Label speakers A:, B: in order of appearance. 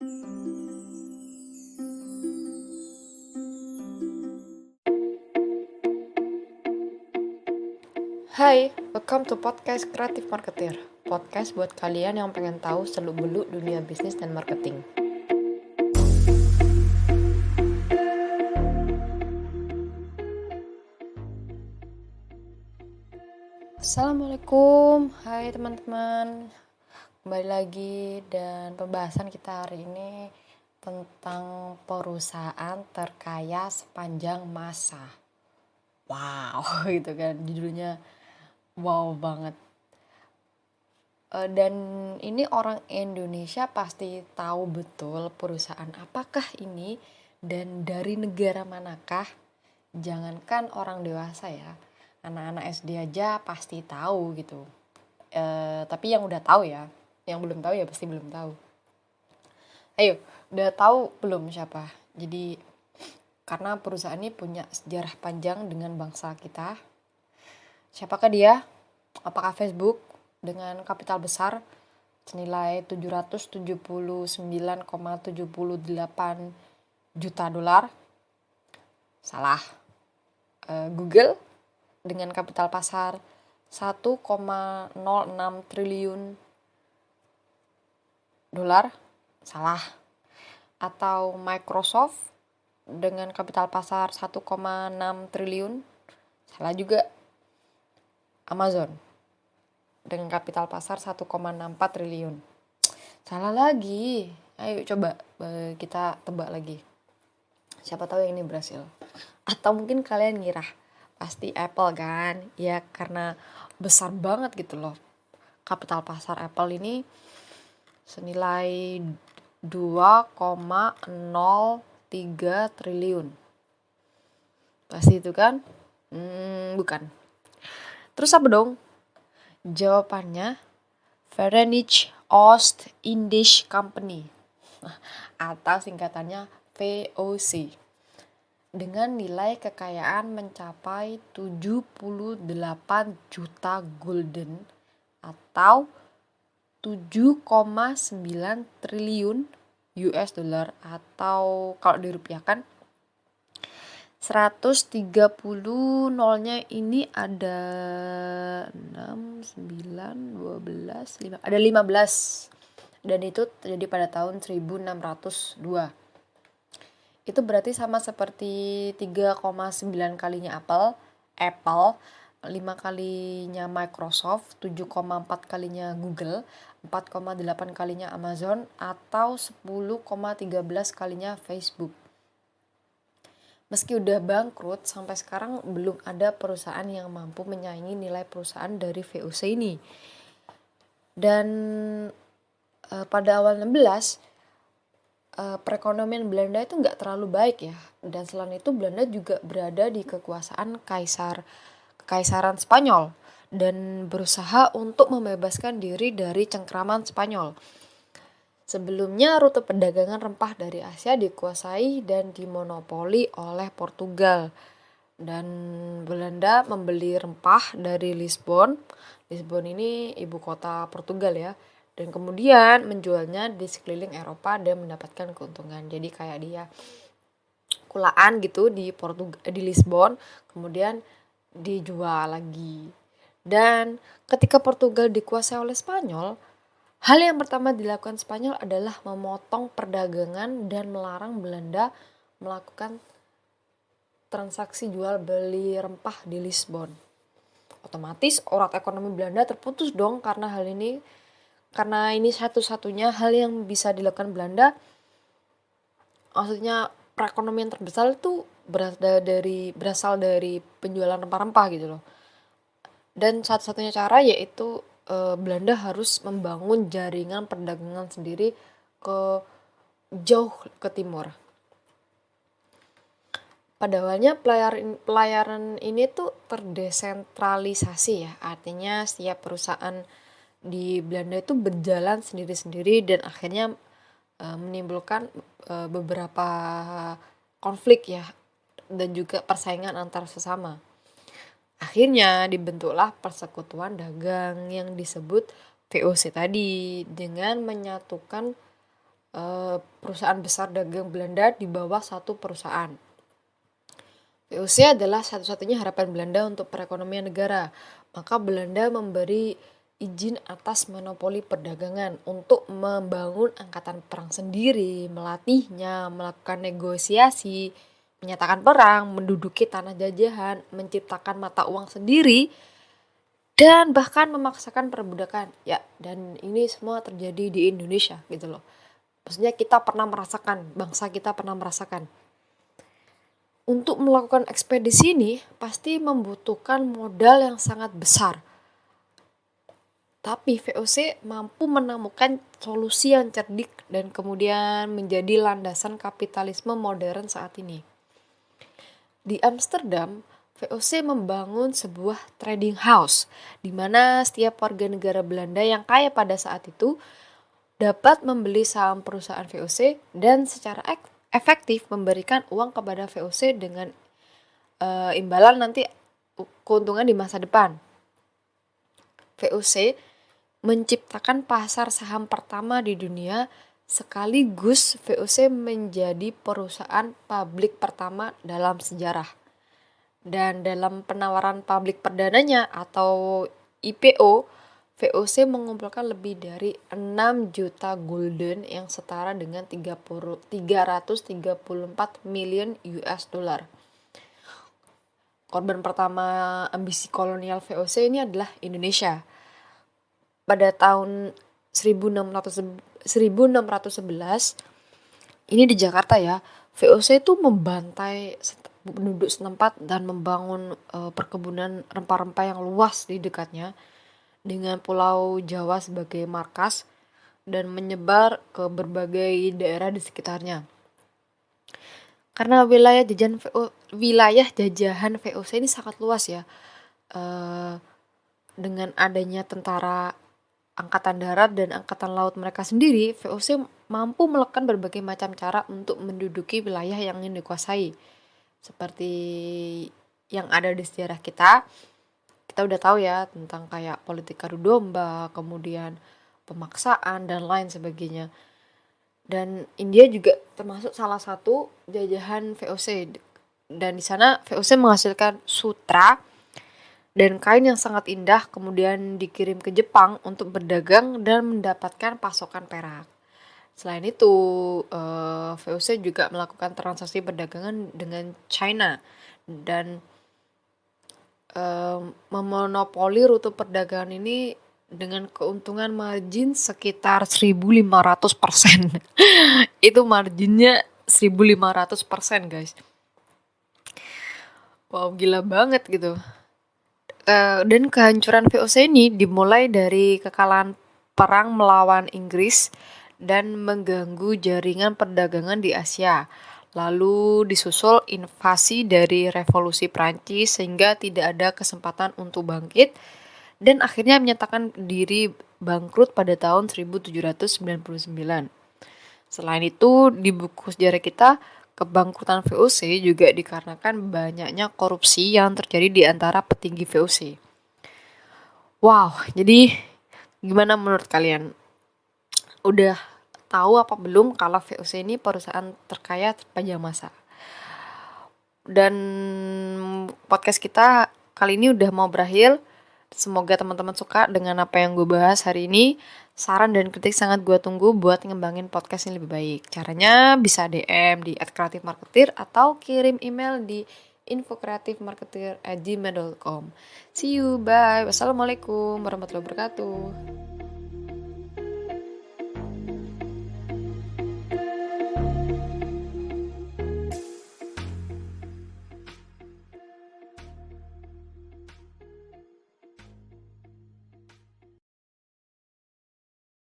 A: Hai, welcome to podcast Kreatif Marketer. Podcast buat kalian yang pengen tahu seluk-beluk dunia bisnis dan marketing. Assalamualaikum, hai teman-teman. Kembali lagi dan pembahasan kita hari ini tentang perusahaan terkaya sepanjang masa. Wow, gitu kan judulnya. Wow banget. Dan ini orang Indonesia pasti tahu betul perusahaan apakah ini dan dari negara manakah. Jangankan orang dewasa ya, anak-anak SD aja pasti tahu gitu. Tapi yang udah tahu ya, yang belum tahu ya pasti belum tahu. Ayo, udah tahu belum siapa? Jadi karena perusahaan ini punya sejarah panjang dengan bangsa kita. Siapakah dia? Apakah Facebook dengan kapital besar senilai 779,78 juta dolar? Salah. Google dengan kapital pasar 1,06 triliun dolar? Salah. Atau Microsoft dengan kapital pasar 1,6 triliun? Salah juga. Amazon dengan kapital pasar 1,64 triliun. Salah lagi. Ayo coba kita tebak lagi. Siapa tahu yang ini berhasil. Atau mungkin kalian ngira pasti Apple kan? Ya karena besar banget gitu loh. Kapital pasar Apple ini senilai 2,03 triliun. Pasti itu kan? Bukan. Terus apa dong? Jawabannya Verenigde Oost-Indische Company atau singkatannya VOC dengan nilai kekayaan mencapai 78 juta gulden atau 7,9 triliun US dollar atau kalau dirupiahkan 130 nolnya ini ada 6, 9, 12, 5, ada 15 dan itu terjadi pada tahun 1602. Itu berarti sama seperti 3,9 kalinya Apple, 5 kalinya Microsoft, 7,4 kalinya Google, 4,8 kalinya Amazon atau 10,13 kalinya Facebook. Meski udah bangkrut, sampai sekarang belum ada perusahaan yang mampu menyaingi nilai perusahaan dari VOC ini. Dan pada awal 16, perekonomian Belanda itu nggak terlalu baik ya. Dan selain itu Belanda juga berada di kekuasaan Kekaisaran Spanyol dan berusaha untuk membebaskan diri dari cengkraman Spanyol. Sebelumnya rute perdagangan rempah dari Asia dikuasai dan dimonopoli oleh Portugal. Dan Belanda membeli rempah dari Lisbon. Lisbon ini ibu kota Portugal ya. Dan kemudian menjualnya di sekeliling Eropa dan mendapatkan keuntungan. Jadi kayak dia kulaan gitu di Lisbon, kemudian dijual lagi. Dan ketika Portugal dikuasai oleh Spanyol, hal yang pertama dilakukan Spanyol adalah memotong perdagangan dan melarang Belanda melakukan transaksi jual beli rempah di Lisbon. Otomatis urat ekonomi Belanda terputus dong karena ini satu-satunya hal yang bisa dilakukan Belanda. Maksudnya perekonomian terbesar itu berasal dari penjualan rempah-rempah gitu loh. Dan satu-satunya cara yaitu Belanda harus membangun jaringan perdagangan sendiri jauh ke timur. Pada awalnya pelayaran ini tuh terdesentralisasi ya, artinya setiap perusahaan di Belanda itu berjalan sendiri-sendiri dan akhirnya menimbulkan beberapa konflik ya dan juga persaingan antar sesama. Akhirnya dibentuklah persekutuan dagang yang disebut VOC tadi dengan menyatukan perusahaan besar dagang Belanda di bawah satu perusahaan. VOC adalah satu-satunya harapan Belanda untuk perekonomian negara. Maka Belanda memberi izin atas monopoli perdagangan untuk membangun angkatan perang sendiri, melatihnya, melakukan negosiasi, menyatakan perang, menduduki tanah jajahan, menciptakan mata uang sendiri, dan bahkan memaksakan perbudakan. Ya, dan ini semua terjadi di Indonesia gitu loh. Maksudnya kita pernah merasakan, bangsa kita pernah merasakan. Untuk melakukan ekspedisi ini pasti membutuhkan modal yang sangat besar. Tapi VOC mampu menemukan solusi yang cerdik dan kemudian menjadi landasan kapitalisme modern saat ini. Di Amsterdam, VOC membangun sebuah trading house di mana setiap warga negara Belanda yang kaya pada saat itu dapat membeli saham perusahaan VOC dan secara efektif memberikan uang kepada VOC dengan imbalan nanti keuntungan di masa depan. VOC menciptakan pasar saham pertama di dunia, sekaligus VOC menjadi perusahaan publik pertama dalam sejarah. Dan dalam penawaran publik perdananya atau IPO, VOC mengumpulkan lebih dari 6 juta gulden yang setara dengan 334 miliar US dollar. Korban pertama ambisi kolonial VOC ini adalah Indonesia. Pada tahun 1611, ini di Jakarta ya, VOC itu membantai penduduk setempat dan membangun perkebunan rempah-rempah yang luas di dekatnya, dengan Pulau Jawa sebagai markas dan menyebar ke berbagai daerah di sekitarnya. Karena wilayah jajahan VOC ini sangat luas ya, dengan adanya tentara angkatan darat dan angkatan laut mereka sendiri, VOC mampu melakukan berbagai macam cara untuk menduduki wilayah yang ingin dikuasai. Seperti yang ada di sejarah kita udah tahu ya tentang kayak politik adu domba, kemudian pemaksaan dan lain sebagainya. Dan India juga termasuk salah satu jajahan VOC. Dan di sana VOC menghasilkan sutra dan kain yang sangat indah, kemudian dikirim ke Jepang untuk berdagang dan mendapatkan pasokan perak. Selain itu, VOC juga melakukan transaksi perdagangan dengan China dan memonopoli rute perdagangan ini dengan keuntungan margin sekitar 1.500%. Itu marginnya 1.500%, guys. Wow, gila banget gitu. Dan kehancuran VOC ini dimulai dari kekalahan perang melawan Inggris dan mengganggu jaringan perdagangan di Asia. Lalu disusul invasi dari revolusi Prancis sehingga tidak ada kesempatan untuk bangkit dan akhirnya menyatakan diri bangkrut pada tahun 1799. Selain itu, di buku sejarah kita, kebangkrutan VOC juga dikarenakan banyaknya korupsi yang terjadi di antara petinggi VOC. Wow, jadi gimana menurut kalian? Udah tahu apa belum kalau VOC ini perusahaan terkaya sepanjang masa? Dan podcast kita kali ini udah mau berakhir. Semoga teman-teman suka dengan apa yang gue bahas hari ini. Saran dan kritik sangat gue tunggu buat ngembangin podcast ini lebih baik. Caranya bisa DM di @creativemarketer atau kirim email di info.creativemarketer@gmail.com. See you, bye. Wassalamualaikum warahmatullahi wabarakatuh.